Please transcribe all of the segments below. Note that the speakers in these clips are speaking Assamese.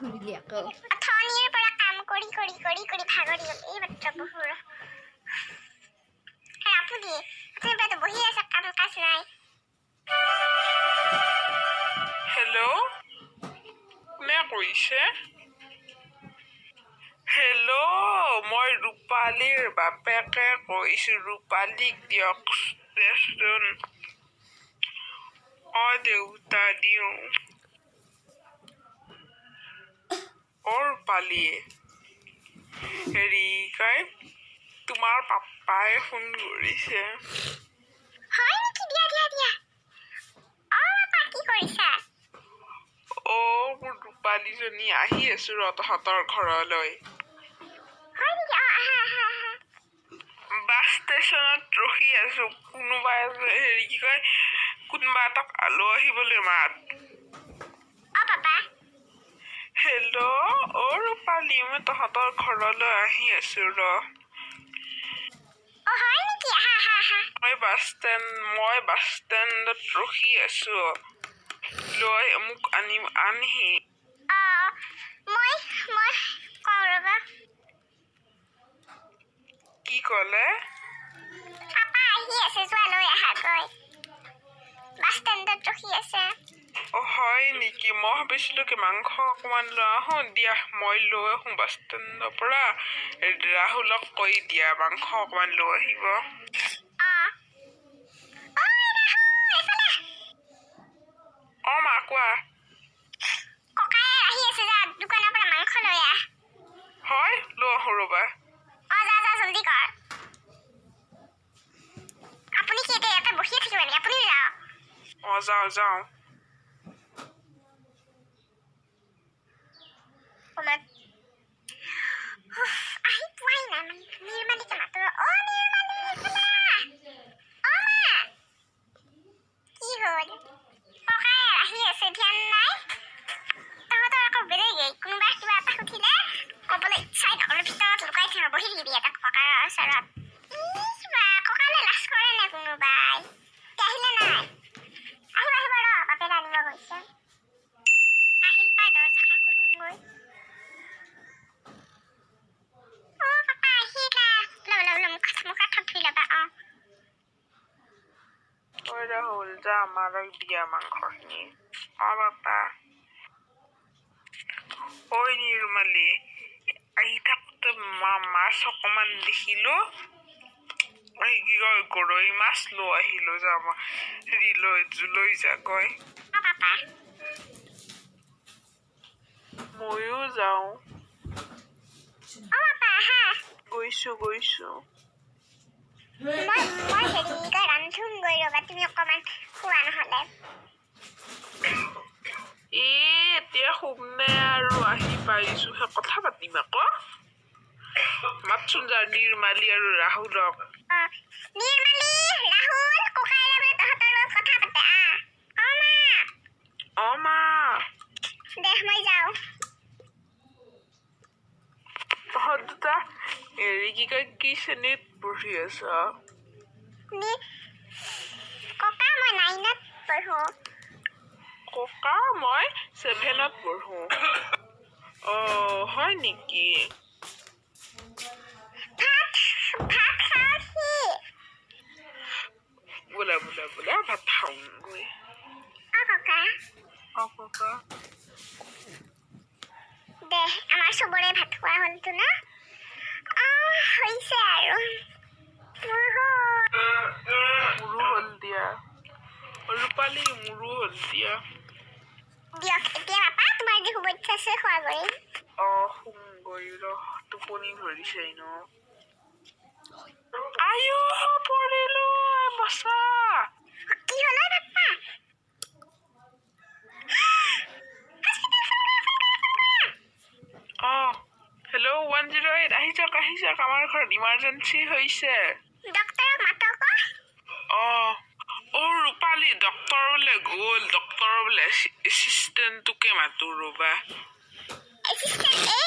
ঘূৰিলি আকৌ অথনিৰ পৰা কাম কৰি কৰি কৰি কৰি ভাগৰি গ'ল এই মাত্ৰ বহুৰ আপুনি আপুনিতো বহি আছে কাম কাজ নাই হেল্ল' কোনে কৈছে হেল্ল' মই ৰূপালীৰ বাপেকে কৈছোঁ ৰূপালীক দিয়ক দেচোন দেউতা দিওঁ ৰূপালীয়ে হেৰি কয় তোমাৰ পাপাই ফোন কৰিছে হয় নেকি দিয়া দিয়া দিয়া পাপা কি কৰিছা মোৰ ৰূপালীজনী আহি আছো তহঁতৰ ঘৰলৈ হয় নেকি আহা আহা আহা বাছ ষ্টেচনত ৰখি আছো কোনোবা হেৰি কি কয় কোনোবা এটাক আলু আহিবলৈ মাত পাপা হেল্ল' ৰূপালী মই তহঁতৰ ঘৰলৈ আহি আছো হয় নেকি আহা আহা আহা মই বাছ ষ্টেণ্ডত ৰখি আছো লৈ মোক আনহি মই কওঁ ৰ'বা কি ক'লে পাপা আহি আছে যোৱা লৈ আহাগৈ বাছ ষ্টেণ্ডত ৰখি আছে হয় নেকি মই ভাবিছিলো কি মাংস অকমান লৈ আহোঁ দিয়া মই লৈ আহোঁ বাছ ষ্টেণ্ডৰ পৰা ৰাহুলক কৈ দিয়া মাংস অকমান লৈ আহিব মা কোৱা ককাই আহি আছে যা দোকানৰ পৰা মাংস লৈ আহ হয় লৈ আহোঁ ৰ'বা যা যা জলদি কৰ আপুনি কি এতিয়া ইয়াতে বহিয়ে থাকিব নেকি আপুনি যাওক যাওঁ আহি পোৱাই নাই নিৰ্মালীকে মাতো নিৰ্মালী কি হ'ল ককাই আহি আছে ধ্যান নাই তহঁতৰ আকৌ বেলেগেই কোনোবাই কিবা এটা সুধিলে ক'বলৈ ইচ্ছাই নকৰে ভিতৰত লুকাই থাকিব বহি থাকিবি এটা ককাৰ ওচৰত ককালে লাজ কৰে নে কোনোবাই আহিলে নাই আহিব ৰ বাপেৰে আনিব গৈছে আহিল পাই দৰজাখন খুলিমগৈ পাপা আহিলা মুখা ধুই ল'বা ৰাহুল যা আমাৰ দিয়া মাংসখিনি বাপা নিৰ্মালী আহি থাকোঁতে মাছ অকমান দেখিলো কি কয় গৰৈ মাছ লৈ আহিলো যাম হেৰি লৈ যাগৈ পাপা ময়ো যাওঁ পাপা আহা গৈছো মই হেৰি ৰান্ধোংগৈ ৰ'বা তুমি অকণমান খোৱা নহ'লে এতিয়া শুমনে আৰু আহি পাইছোহে কথা পাতিম আকৌ মাতচোন যা নিৰ্মালী আৰু ৰাহুলক নিৰ্মালী ৰাহুল ককাইৰে বোলে তহঁতৰ লগত কথা পাতে মা দে মই যাওঁ তহঁত দুটা হেৰি কি কয় কি শ্ৰেণীত পঢ়ি আছ ককা মই 9ত পঢ়ো ককা মই 7ত পঢ়ো হয় নেকি ভাত খাওঁহি বোলা ভাত খাওঁগৈ ককা দে আমাৰ চবৰে ভাত খোৱা হ'লতো না হৈছে আৰু মোৰো হ'ল দিয়া ৰূপালী মোৰো হ'ল দিয়া দিয়ক এতিয়া পাপা তোমাৰ যি শুভেচ্ছা আছে খোৱা গৈ শুমগৈ টোপনি ধৰিছে ন আয়ো পৰিলো বচা কি হ'ল পাপা হেল্ল' 108 আহি যাওক আমাৰ ঘৰত ইমাৰ্জেঞ্চি হৈছে ডক্টৰক মাতক ৰূপালী ডক্টৰ বোলে গ'ল ডক্টৰ বোলে এছিষ্টেণ্টটোকে মাতো ৰ'বা এছিষ্টেণ্টে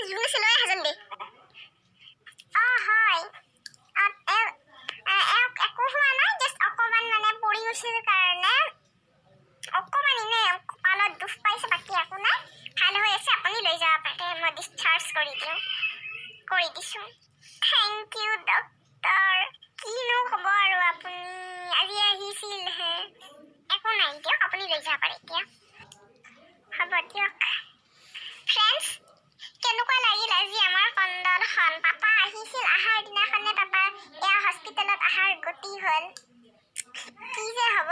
জোৰ আছে লৈ আহাজন দে হয় একো হোৱা নাই জাষ্ট অকণমান মানে পৰি গৈছিল কাৰণে অকণমান এনে কপালত দুখ পাইছে বাকী একো নাই দিওঁ কৰি দিছোঁ থেংক ইউ ডক্টৰ কিনো হ'ব আৰু আপুনি আজি আহিছিলহে একো নাই দিয়ক আপুনি লৈ যাব পাৰে এতিয়া হ'ব দিয়ক ফ্ৰেণ্ডছ কেনেকুৱা লাগিল আজি আমাৰ কণ্ডলখন পাপা আহিছিল আহাৰ দিনাখনে পাপা এয়া হস্পিটেলত আহাৰ গতি হ'ল কি যে হ'ব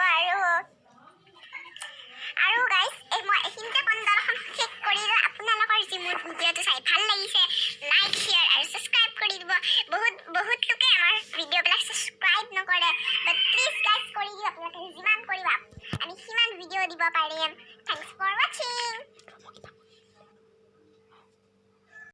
আৰু গাইজ মই এইখিনিতে কণ্ডলখন শেষ কৰি দিওঁ আপোনালোকৰ যি মোৰ ভিডিঅ'টো চাই ভাল লাগিছে লাইক শ্বেয়াৰ আৰু ছাবস্ক্ৰাইব কৰি দিব বহুত লোকে আমাৰ ভিডিঅ'বিলাক ছাবস্ক্ৰাইব নকৰে বাট প্লিজ গাইজ কৰি দিব আপোনালোকে যিমান কৰিব আমি সিমান ভিডিঅ' দিব পাৰিম থেংকছ ফৰ ৱাচিং